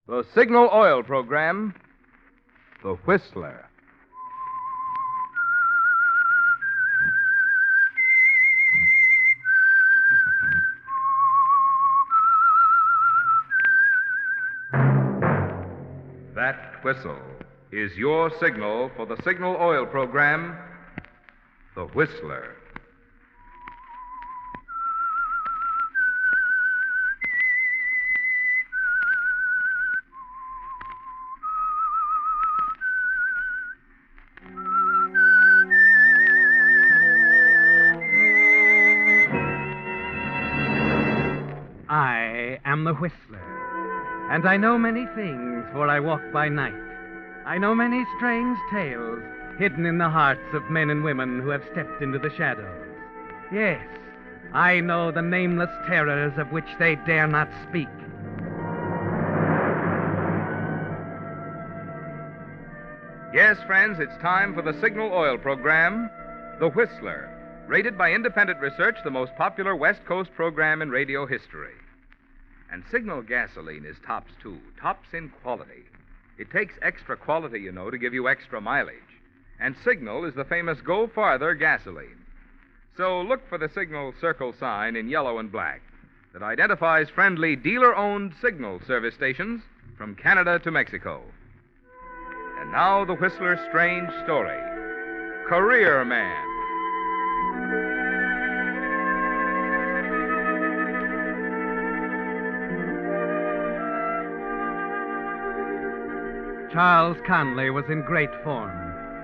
The Signal Oil program, The Whistler. That whistle is your signal for the Signal Oil program, The Whistler. I am the Whistler, and I know many things, for I walk by night. I know many strange tales hidden in the hearts of men and women who have stepped into the shadows. Yes, I know the nameless terrors of which they dare not speak. Yes, friends, it's time for the Signal Oil program, The Whistler, rated by independent research the most popular West Coast program in radio history. And Signal gasoline is tops, too, tops in quality. It takes extra quality, you know, to give you extra mileage. And Signal is the famous Go Farther gasoline. So look for the Signal circle sign in yellow and black that identifies friendly dealer-owned Signal service stations from Canada to Mexico. And now the Whistler's strange story, Career Man. Charles Conley was in great form.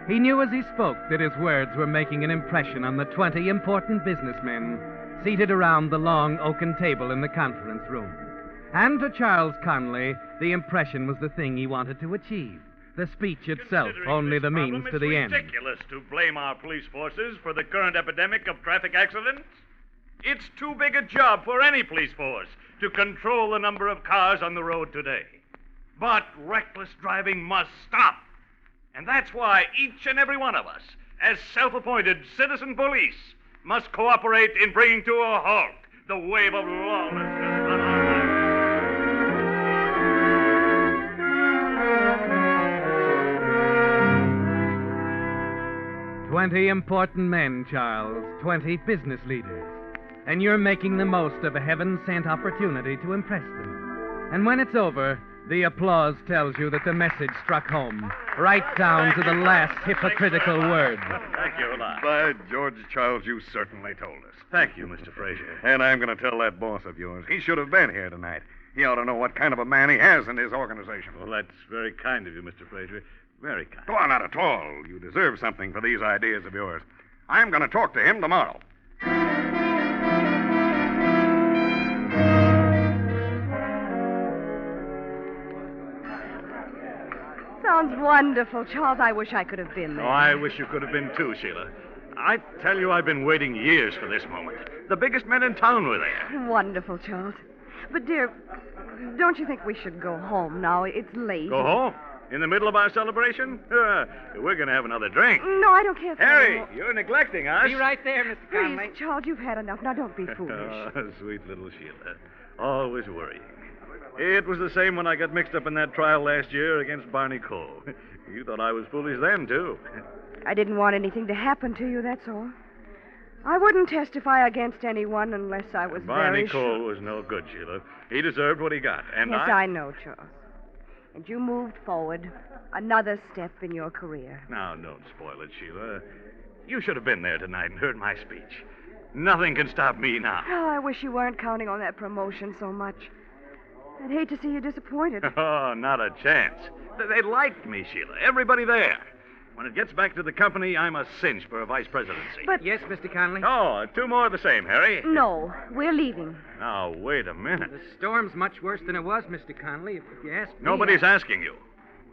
He knew as he spoke that his words were making an impression on the 20 important businessmen seated around the long oaken table in the conference room. And to Charles Conley, the impression was the thing he wanted to achieve. The speech itself only the means to the end. It's ridiculous to blame our police forces for the current epidemic of traffic accidents. It's too big a job for any police force to control the number of cars on the road today. But reckless driving must stop. And that's why each and every one of us, as self-appointed citizen police, must cooperate in bringing to a halt the wave of lawlessness on our roads. 20 important men, Charles. 20 business leaders. And you're making the most of a heaven-sent opportunity to impress them. And when it's over, the applause tells you that the message struck home, right down to the last hypocritical word. Thank you a lot. By George, Charles, you certainly told us. Thank you, Mr. Frazier. And I'm going to tell that boss of yours. He should have been here tonight. He ought to know what kind of a man he has in his organization. Well, that's very kind of you, Mr. Frazier. Very kind. Oh, not at all. You deserve something for these ideas of yours. I'm going to talk to him tomorrow. Sounds wonderful, Charles. I wish I could have been there. Oh, I wish you could have been too, Sheila. I tell you, I've been waiting years for this moment. The biggest men in town were there. Wonderful, Charles. But, dear, don't you think we should go home now? It's late. Go home? In the middle of our celebration? We're going to have another drink. No, I don't care for Harry, anymore. you're neglecting us. Be right there, Mr. Conley. Please, Charles, you've had enough. Now, don't be foolish. Oh, sweet little Sheila. Always worrying. It was the same when I got mixed up in that trial last year against Barney Cole. You thought I was foolish then, too. I didn't want anything to happen to you, that's all. I wouldn't testify against anyone unless I was Barney very Cole sure. was no good, Sheila. He deserved what he got. And Yes, I know, Charles. And you moved forward another step in your career. Now, don't spoil it, Sheila. You should have been there tonight and heard my speech. Nothing can stop me now. Oh, I wish you weren't counting on that promotion so much. I'd hate to see you disappointed. Oh, not a chance. They liked me, Sheila. Everybody there. When it gets back to the company, I'm a cinch for a vice presidency. But- Yes, Mr. Conley? Oh, two more of the same, Harry. No, we're leaving. Now, wait a minute. The storm's much worse than it was, Mr. Conley, if you ask me. Nobody's asking you.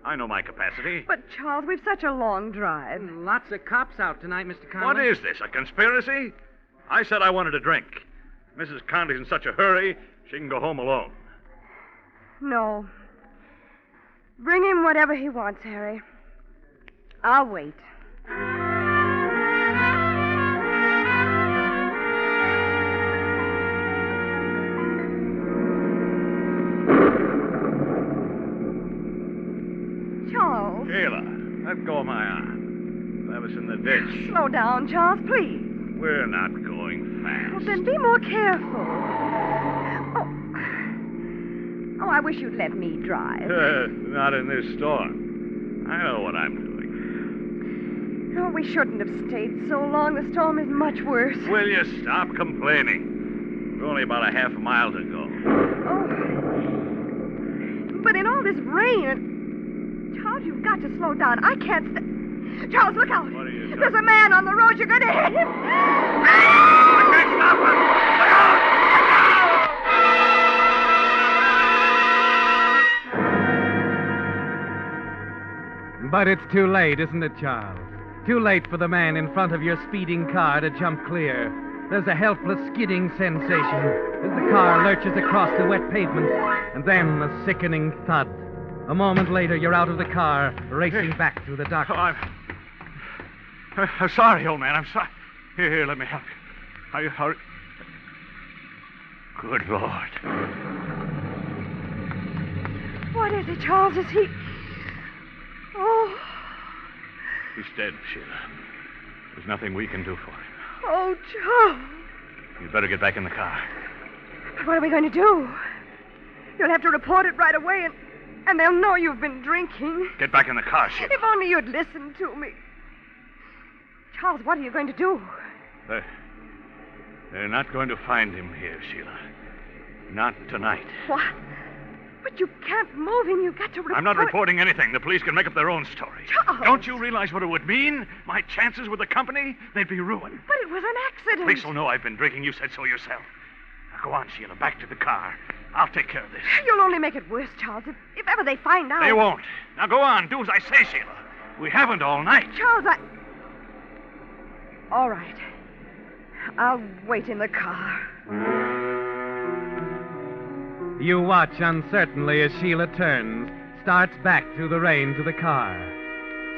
I know my capacity. But, Charles, we've such a long drive. Lots of cops out tonight, Mr. Conley. What is this, a conspiracy? I said I wanted a drink. Mrs. Conley's in such a hurry, she can go home alone. No. Bring him whatever he wants, Harry. I'll wait. Let go of my arm. Leave us in the ditch. Slow down, Charles, please. We're not going fast. Well, then be more careful. Oh, I wish you'd let me drive. Not in this storm. I know what I'm doing. Oh, we shouldn't have stayed so long. The storm is much worse. Will you stop complaining? We're only about a half a mile to go. Oh. But in all this rain, Charles, you've got to slow down. I can't Charles, look out. What are you doing? There's a man on the road. You're going to hit him. I can't stop him! Look out! But it's too late, isn't it, Charles? Too late for the man in front of your speeding car to jump clear. There's a helpless skidding sensation as the car lurches across the wet pavement, and then a sickening thud. A moment later, you're out of the car, racing back through the darkness. I'm sorry, old man. I'm sorry. Here, let me help you. Hurry. Good Lord. What is it, Charles? Is he... Oh. He's dead, Sheila. There's nothing we can do for him. Oh, Charles. You'd better get back in the car. But what are we going to do? You'll have to report it right away, and they'll know you've been drinking. Get back in the car, Sheila. If only you'd listen to me. Charles, what are you going to do? They're not going to find him here, Sheila. Not tonight. What? But you can't move him. You've got to report... I'm not reporting anything. The police can make up their own story. Charles! Don't you realize what it would mean? My chances with the company? They'd be ruined. But it was an accident. Police will know I've been drinking. You said so yourself. Now, go on, Sheila. Back to the car. I'll take care of this. You'll only make it worse, Charles, if ever they find out. They won't. Now, go on. Do as I say, Sheila. We haven't all night. Charles, All right. I'll wait in the car. You watch uncertainly as Sheila turns, starts back through the rain to the car.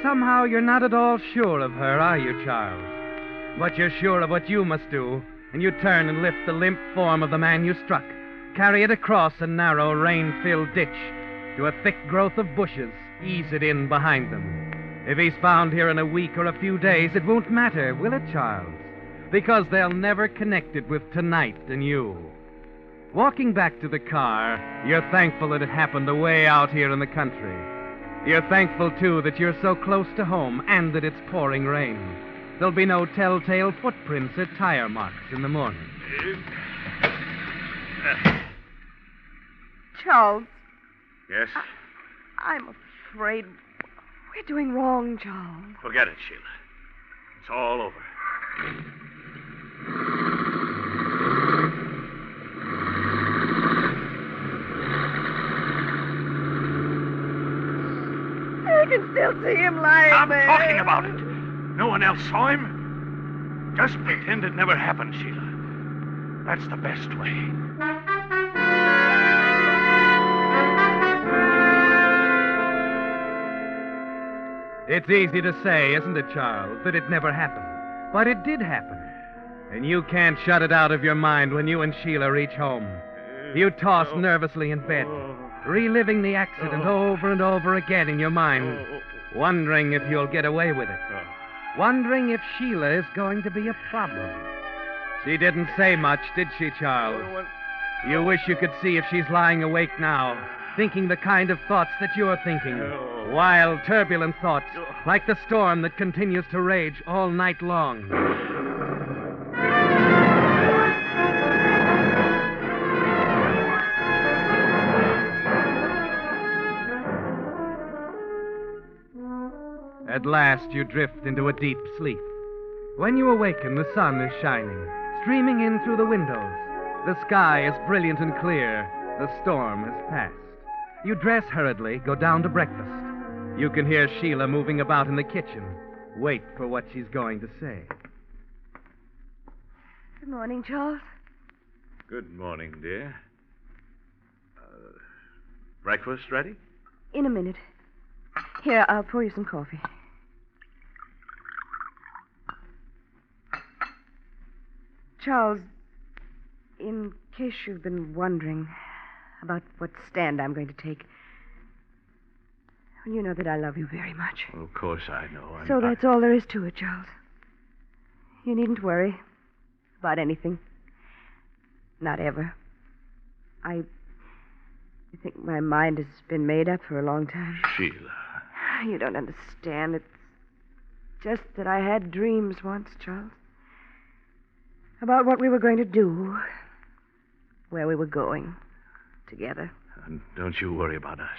Somehow you're not at all sure of her, are you, Charles? But you're sure of what you must do, and you turn and lift the limp form of the man you struck, carry it across a narrow, rain-filled ditch to a thick growth of bushes, ease it in behind them. If he's found here in a week or a few days, it won't matter, will it, Charles? Because they'll never connect it with tonight and you. Walking back to the car, you're thankful that it happened away out here in the country. You're thankful, too, that you're so close to home and that it's pouring rain. There'll be no telltale footprints or tire marks in the morning. Charles. Yes? I'm afraid we're doing wrong, Charles. Forget it, Sheila. It's all over. I can still see him lying Stop there. talking about it. No one else saw him. Just pretend it never happened, Sheila. That's the best way. It's easy to say, isn't it, Charles, that it never happened. But it did happen. And you can't shut it out of your mind when you and Sheila reach home. You toss nervously in bed, reliving the accident over and over again in your mind, wondering if you'll get away with it. Wondering if Sheila is going to be a problem. She didn't say much, did she, Charles? You wish you could see if she's lying awake now, thinking the kind of thoughts that you're thinking. Wild, turbulent thoughts, like the storm that continues to rage all night long. At last, you drift into a deep sleep. When you awaken, the sun is shining, streaming in through the windows. The sky is brilliant and clear. The storm has passed. You dress hurriedly, go down to breakfast. You can hear Sheila moving about in the kitchen. Wait for what she's going to say. Good morning, Charles. Good morning, dear. Breakfast ready? In a minute. Here, I'll pour you some coffee. Charles, in case you've been wondering about what stand I'm going to take, You know that I love you very much. Well, of course I know. So that's all there is to it, Charles. You needn't worry about anything. Not ever. I think my mind has been made up for a long time. Sheila. You don't understand. It's just that I had dreams once, Charles. About what we were going to do. Where we were going. Together. And don't you worry about us.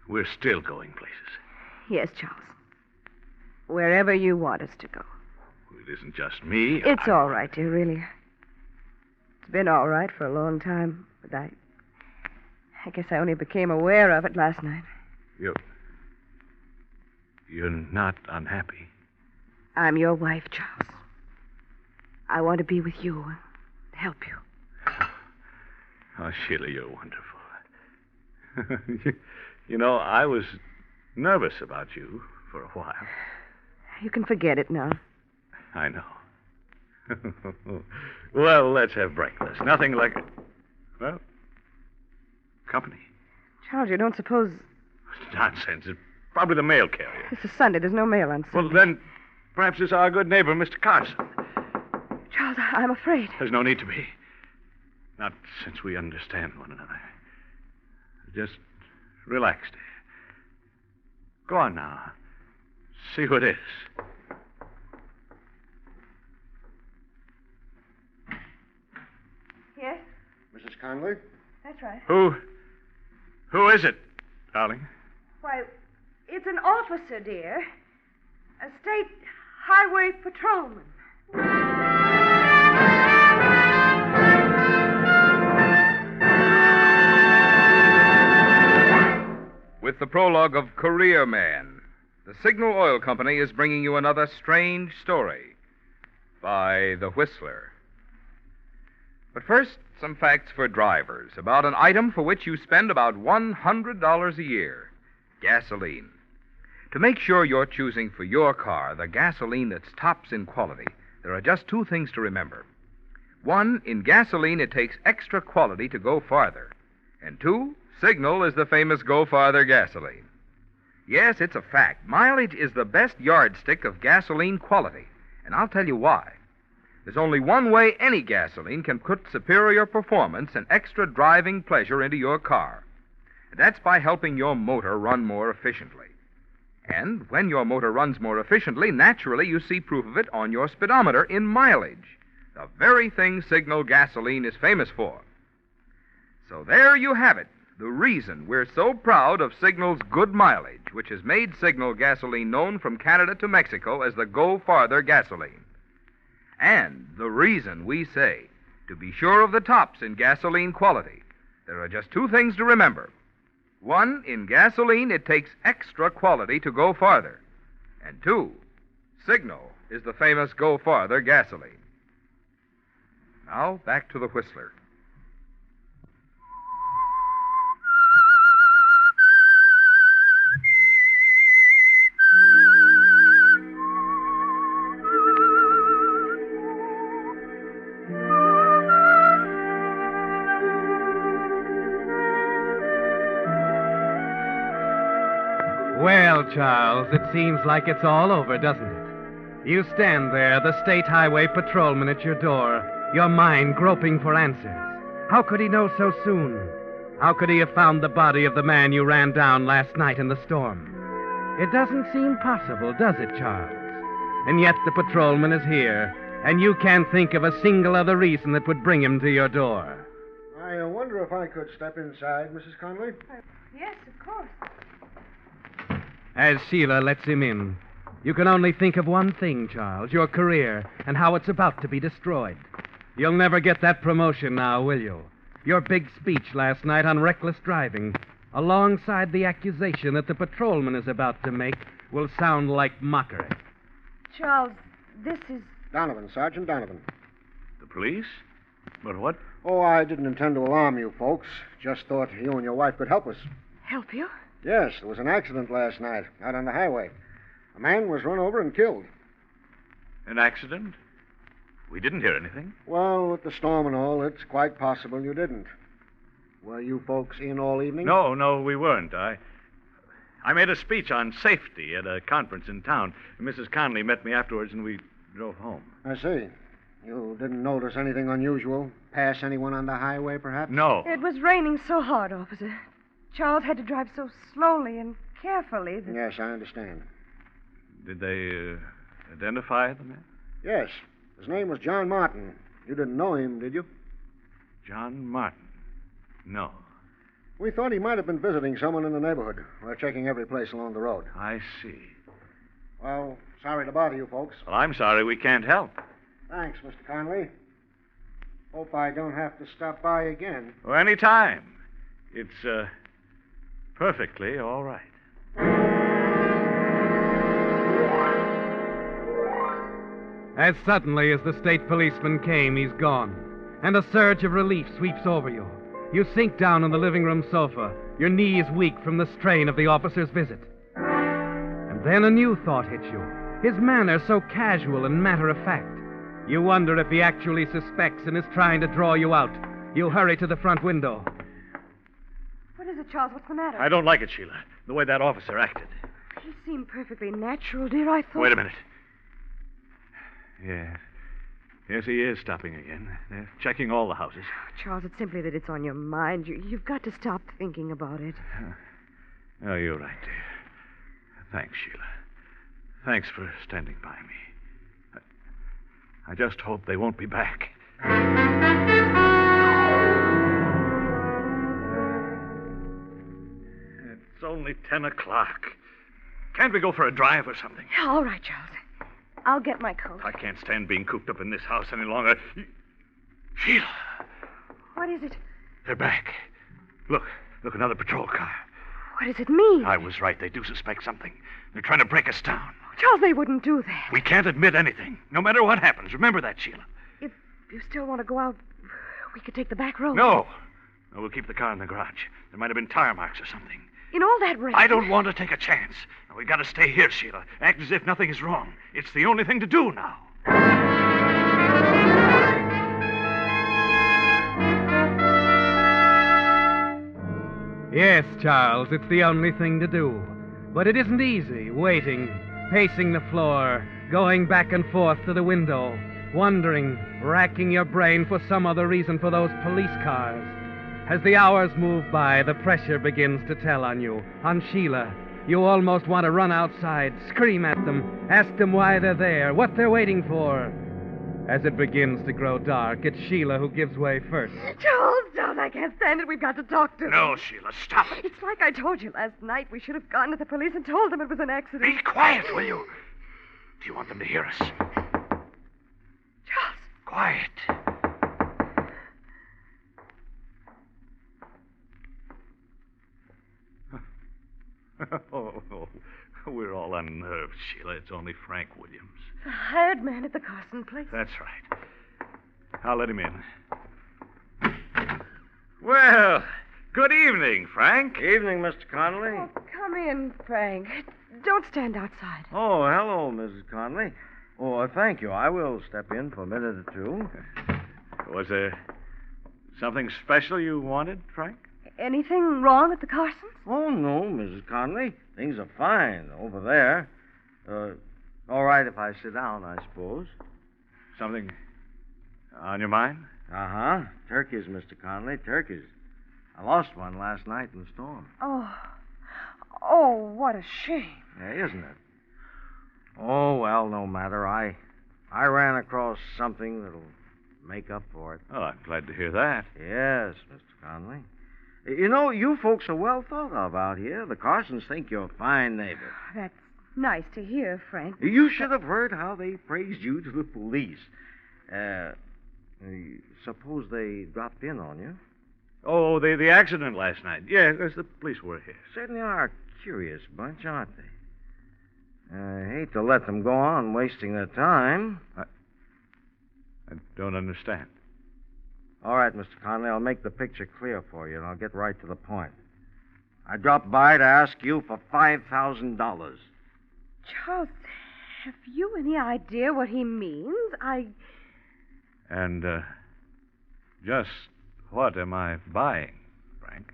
We're still going places. Yes, Charles. Wherever you want us to go. It isn't just me. It's all right, dear, really. It's been all right for a long time, but I guess I only became aware of it last night. You're not unhappy. I'm your wife, Charles. I want to be with you and help you. Oh, Sheila, you're wonderful. You know, I was nervous about you for a while. You can forget it now. I know. Well, let's have breakfast. Nothing like it. Well, company. Charles, you don't suppose... Nonsense. It's probably the mail carrier. This is Sunday. There's no mail on Sunday. Well, then, perhaps it's our good neighbor, Mr. Carson. Charles, I'm afraid. There's no need to be. Not since we understand one another. Just relax, dear. Go on now. See who it is. Yes? Mrs. Conley? That's right. Who is it, darling? Why, it's an officer, dear. A state highway patrolman. With the prologue of Career Man, the Signal Oil Company is bringing you another strange story by The Whistler. But first, some facts for drivers about an item for which you spend about $100 a year, gasoline. To make sure you're choosing for your car the gasoline that's tops in quality, there are just two things to remember. One, in gasoline, it takes extra quality to go farther. And two, Signal is the famous Go Farther gasoline. Yes, it's a fact. Mileage is the best yardstick of gasoline quality, and I'll tell you why. There's only one way any gasoline can put superior performance and extra driving pleasure into your car. And that's by helping your motor run more efficiently. And when your motor runs more efficiently, naturally you see proof of it on your speedometer in mileage, the very thing Signal gasoline is famous for. So there you have it. The reason we're so proud of Signal's good mileage, which has made Signal gasoline known from Canada to Mexico as the Go Farther gasoline. And the reason we say, to be sure of the tops in gasoline quality, there are just two things to remember. One, in gasoline, it takes extra quality to go farther. And two, Signal is the famous Go Farther gasoline. Now, back to the Whistler. Well, Charles, it seems like it's all over, doesn't it? You stand there, the state highway patrolman at your door, your mind groping for answers. How could he know so soon? How could he have found the body of the man you ran down last night in the storm? It doesn't seem possible, does it, Charles? And yet the patrolman is here, and you can't think of a single other reason that would bring him to your door. I wonder if I could step inside, Mrs. Conley? Yes, of course. As Sheila lets him in, you can only think of one thing, Charles, your career, and how it's about to be destroyed. You'll never get that promotion now, will you? Your big speech last night on reckless driving, alongside the accusation that the patrolman is about to make, will sound like mockery. Charles, this is... Donovan, Sergeant Donovan. The police? But what? Oh, I didn't intend to alarm you folks. Just thought you and your wife could help us. Help you? Yes, there was an accident last night out on the highway. A man was run over and killed. An accident? We didn't hear anything. Well, with the storm and all, it's quite possible you didn't. Were you folks in all evening? No, we weren't. I made a speech on safety at a conference in town. Mrs. Conley met me afterwards, and we drove home. I see. You didn't notice anything unusual? Pass anyone on the highway, perhaps? No. It was raining so hard, officer. Charles had to drive so slowly and carefully that... Yes, I understand. Did they identify the man? Yes. His name was John Martin. You didn't know him, did you? John Martin? No. We thought he might have been visiting someone in the neighborhood. We're checking every place along the road. I see. Well, sorry to bother you folks. Well, I'm sorry we can't help. Thanks, Mr. Conley. Hope I don't have to stop by again. Well, any time. It's, perfectly all right. As suddenly as the state policeman came, he's gone. And a surge of relief sweeps over you. You sink down on the living room sofa, your knees weak from the strain of the officer's visit. And then a new thought hits you. His manner so casual and matter-of-fact. You wonder if he actually suspects and is trying to draw you out. You hurry to the front window. What is it, Charles? What's the matter? I don't like it, Sheila, the way that officer acted. He seemed perfectly natural, dear. I thought... Wait a minute. Yeah. Yes, he is stopping again. They're checking all the houses. Charles, it's simply that it's on your mind. You've got to stop thinking about it. Oh, you're right, dear. Thanks, Sheila. Thanks for standing by me. I just hope they won't be back. It's only 10 o'clock. Can't we go for a drive or something? All right, Charles. I'll get my coat. I can't stand being cooped up in this house any longer. Sheila! What is it? They're back. Look, another patrol car. What does it mean? I was right. They do suspect something. They're trying to break us down. Charles, they wouldn't do that. We can't admit anything, no matter what happens. Remember that, Sheila. If you still want to go out, we could take the back road. No, we'll keep the car in the garage. There might have been tire marks or something. In all that rain... I don't want to take a chance. We've got to stay here, Sheila. Act as if nothing is wrong. It's the only thing to do now. Yes, Charles, it's the only thing to do. But it isn't easy, waiting, pacing the floor, going back and forth to the window, wondering, racking your brain for some other reason for those police cars. As the hours move by, the pressure begins to tell on you, on Sheila. You almost want to run outside, scream at them, ask them why they're there, what they're waiting for. As it begins to grow dark, it's Sheila who gives way first. Charles, I can't stand it. We've got to talk to them. No, Sheila, stop it. It's like I told you last night. We should have gone to the police and told them it was an accident. Be quiet, will you? Do you want them to hear us? Charles. Quiet. Oh, we're all unnerved, Sheila. It's only Frank Williams. The hired man at the Carson place. That's right. I'll let him in. Well, good evening, Frank. Evening, Mr. Connolly. Oh, come in, Frank. Don't stand outside. Oh, hello, Mrs. Connolly. Oh, thank you. I will step in for a minute or two. Was there something special you wanted, Frank? Anything wrong at the Carsons? Oh, no, Mrs. Connolly. Things are fine over there. All right if I sit down, I suppose. Something on your mind? Uh-huh. Turkeys, Mr. Connolly, turkeys. I lost one last night in the storm. Oh, what a shame. Yeah, isn't it? Oh, well, no matter. I ran across something that'll make up for it. Oh, I'm glad to hear that. Yes, Mr. Connolly. You know, you folks are well thought of out here. The Carsons think you're a fine neighbor. That's nice to hear, Frank. You should have heard how they praised you to the police. Suppose they dropped in on you? Oh, the accident last night. Yes, the police were here. Certainly are a curious bunch, aren't they? I hate to let them go on wasting their time. I don't understand. All right, Mr. Conley, I'll make the picture clear for you, and I'll get right to the point. I dropped by to ask you for $5,000. Charles, have you any idea what he means? And, just what am I buying, Frank?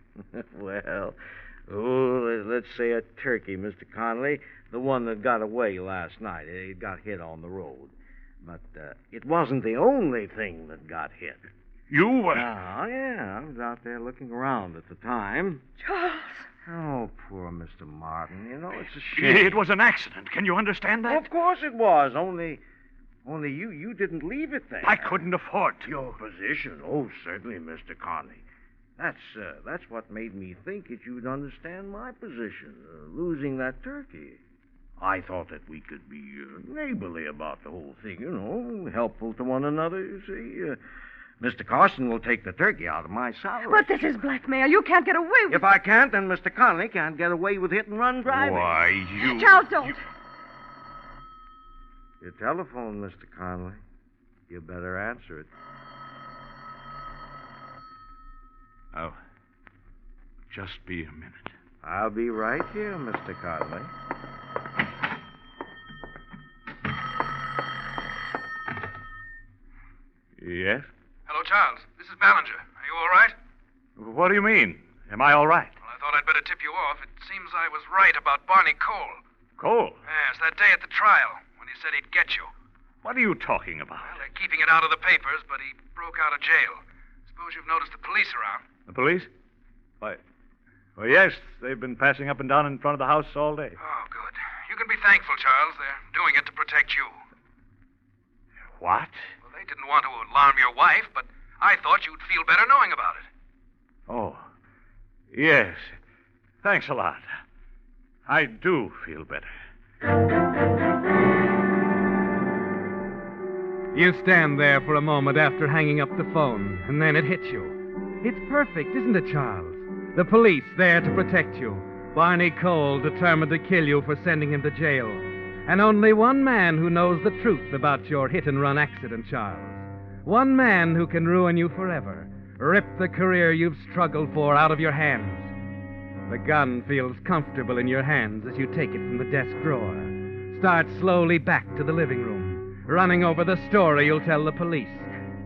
Well, Oh, let's say a turkey, Mr. Connolly. The one that got away last night. It got hit on the road. But it wasn't the only thing that got hit. You were... Oh, yeah. I was out there looking around at the time. Charles. Oh, poor Mr. Martin. You know, it's a shame. It was an accident. Can you understand that? Of course it was. Only you didn't leave it there. I couldn't afford to. Your position? Oh, certainly, Mr. Connolly. That's what made me think that you'd understand my position, losing that turkey. I thought that we could be neighborly about the whole thing, you know, helpful to one another, you see. Mr. Carson will take the turkey out of my salary. But this is blackmail. You can't get away with If I can't, then Mr. Connolly can't get away with hit-and-run driving. Why, you... Charles, don't. Your telephone, Mr. Connolly. You better answer it. Oh, just be a minute. I'll be right here, Mr. Connolly. Yes? Hello, Charles. This is Ballinger. Are you all right? What do you mean? Am I all right? Well, I thought I'd better tip you off. It seems I was right about Barney Cole. Cole? Yes, that day at the trial, when he said he'd get you. What are you talking about? Well, they're keeping it out of the papers, but he broke out of jail. Suppose you've noticed the police around. The police? Why... Well, yes, they've been passing up and down in front of the house all day. Oh, good. You can be thankful, Charles. They're doing it to protect you. What? Well, they didn't want to alarm your wife, but I thought you'd feel better knowing about it. Oh, yes. Thanks a lot. I do feel better. You stand there for a moment after hanging up the phone, and then it hits you. It's perfect, isn't it, Charles? The police there to protect you. Barney Cole determined to kill you for sending him to jail. And only one man who knows the truth about your hit-and-run accident, Charles. One man who can ruin you forever. Rip the career you've struggled for out of your hands. The gun feels comfortable in your hands as you take it from the desk drawer. Start slowly back to the living room, running over the story you'll tell the police.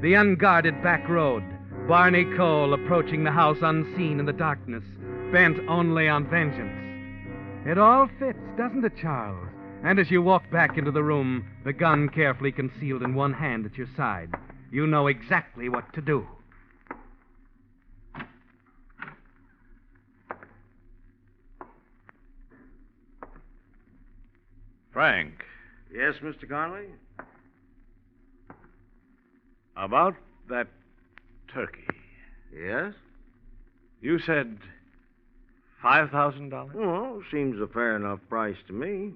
The unguarded back road. Barney Cole approaching the house unseen in the darkness, bent only on vengeance. It all fits, doesn't it, Charles? And as you walk back into the room, the gun carefully concealed in one hand at your side, you know exactly what to do. Frank, Yes, Mr. Connolly? about that turkey. Yes? You said $5,000? Well, seems a fair enough price to me.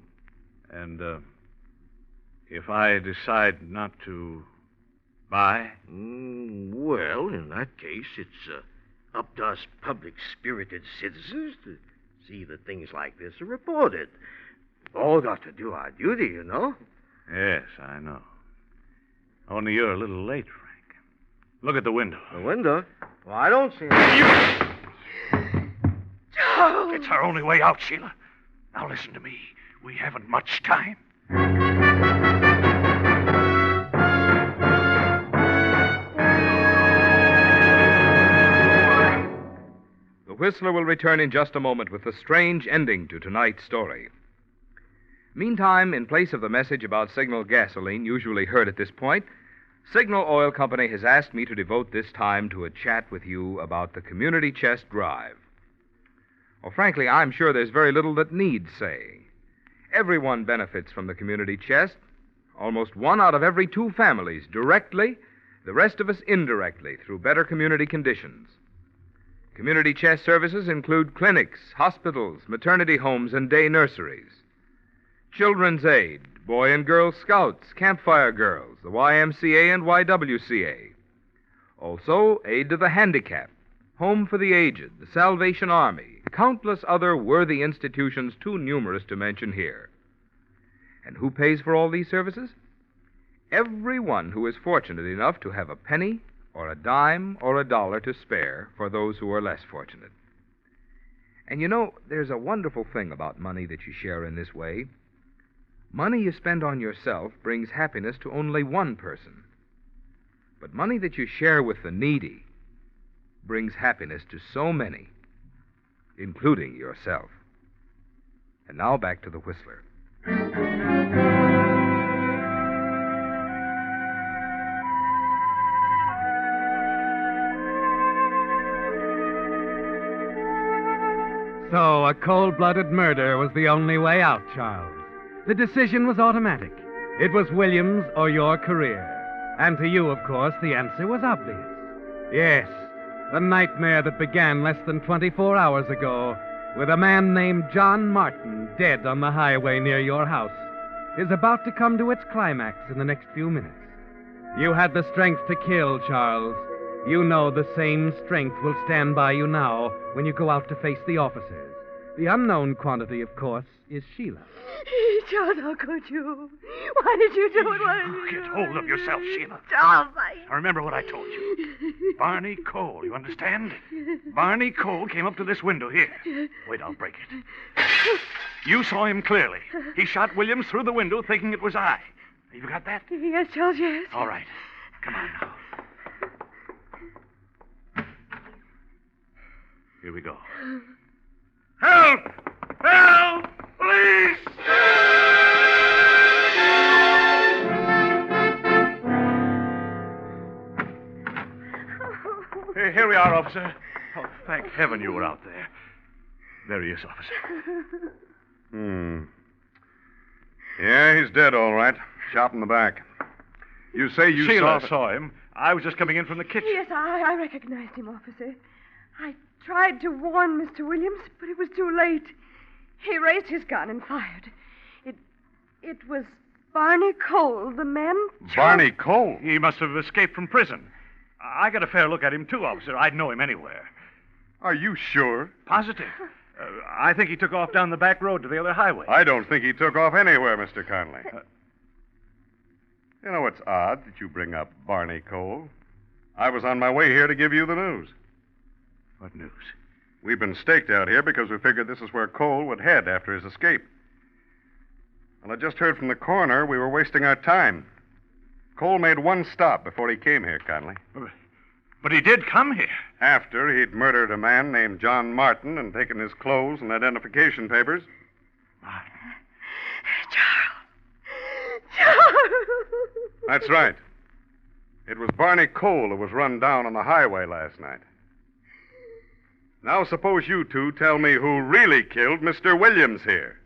And if I decide not to buy? Well, in that case, it's up to us public-spirited citizens to see that things like this are reported. We've all got to do our duty, you know. Yes, I know. Only you're a little late, Frank. Look at the window. The window? Well, I don't see it. Charles! It's our only way out, Sheila. Now listen to me. We haven't much time. The Whistler will return in just a moment with the strange ending to tonight's story. Meantime, in place of the message about Signal gasoline usually heard at this point, Signal Oil Company has asked me to devote this time to a chat with you about the Community Chest Drive. Well, frankly, I'm sure there's very little that needs saying. Everyone benefits from the Community Chest. Almost 1 out of every 2 families directly, the rest of us indirectly through better community conditions. Community Chest services include clinics, hospitals, maternity homes, and day nurseries. Children's Aid, Boy and Girl Scouts, Campfire Girls, the YMCA and YWCA. Also, aid to the handicapped, Home for the Aged, the Salvation Army, countless other worthy institutions too numerous to mention here. And who pays for all these services? Everyone who is fortunate enough to have a penny or a dime or a dollar to spare for those who are less fortunate. And you know, there's a wonderful thing about money that you share in this way. Money you spend on yourself brings happiness to only one person. But money that you share with the needy brings happiness to so many. including yourself. And now back to the Whistler. So, a cold-blooded murder was the only way out, Charles. The decision was automatic. It was Williams or your career. And to you, of course, the answer was obvious. Yes, the nightmare that began less than 24 hours ago with a man named John Martin dead on the highway near your house is about to come to its climax in the next few minutes. You had the strength to kill, Charles. You know the same strength will stand by you now when you go out to face the officers. The unknown quantity, of course, is Sheila. Charles, how could you? Why did you do it? Why did you Get hold of yourself, Sheila. Charles, Now remember what I told you. Barney Cole, you understand? Barney Cole came up to this window here. Wait, I'll break it. You saw him clearly. He shot Williams through the window thinking it was I. You got that? Yes, Charles, yes. All right. Come on now. Here we go. Help! Help! Police! Here we are, officer. Oh, thank heaven you were out there. There he is, officer. Yeah, he's dead, all right. Shot in the back. You say you Sheila saw... saw him. I was just coming in from the kitchen. Yes, I recognized him, officer. I tried to warn Mr. Williams, but it was too late. He raised his gun and fired. It was Barney Cole, the man... Barney Cole? He must have escaped from prison. I got a fair look at him, too, officer. I'd know him anywhere. Are you sure? Positive. I think he took off down the back road to the other highway. I don't think he took off anywhere, Mr. Conley. You know, it's odd that you bring up Barney Cole. I was on my way here to give you the news. What news? We've been staked out here because we figured this is where Cole would head after his escape. Well, I just heard from the coroner we were wasting our time. Cole made one stop before he came here, Conley. But he did come here. After he'd murdered a man named John Martin and taken his clothes and identification papers. Charles! That's right. It was Barney Cole who was run down on the highway last night. Now suppose you two tell me who really killed Mr. Williams here.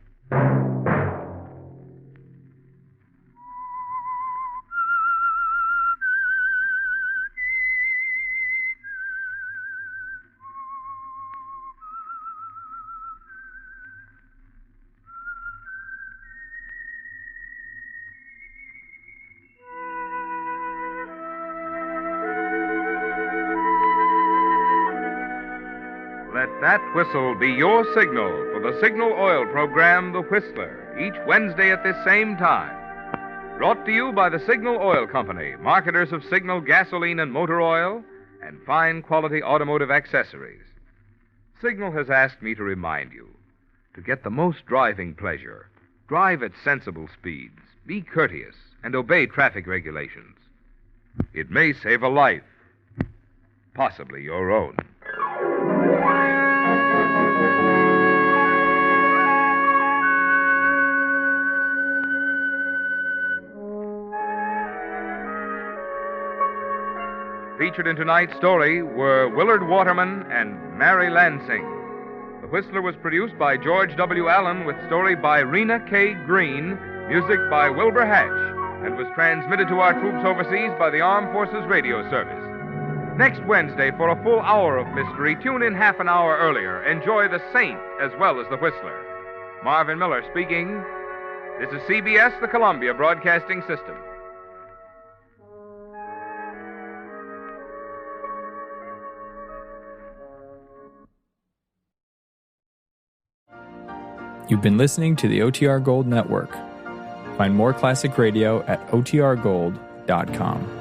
Let that whistle be your signal for the Signal Oil program, The Whistler, each Wednesday at this same time. Brought to you by the Signal Oil Company, marketers of Signal gasoline and motor oil and fine quality automotive accessories. Signal has asked me to remind you to get the most driving pleasure. Drive at sensible speeds, be courteous, and obey traffic regulations. It may save a life, possibly your own. Featured in tonight's story were Willard Waterman and Mary Lansing. The Whistler was produced by George W. Allen with story by Rena K. Green, music by Wilbur Hatch, and was transmitted to our troops overseas by the Armed Forces Radio Service. Next Wednesday, for a full hour of mystery, tune in half an hour earlier. Enjoy The Saint as well as The Whistler. Marvin Miller speaking. This is CBS, the Columbia Broadcasting System. You've been listening to the OTR Gold Network. Find more classic radio at otrgold.com.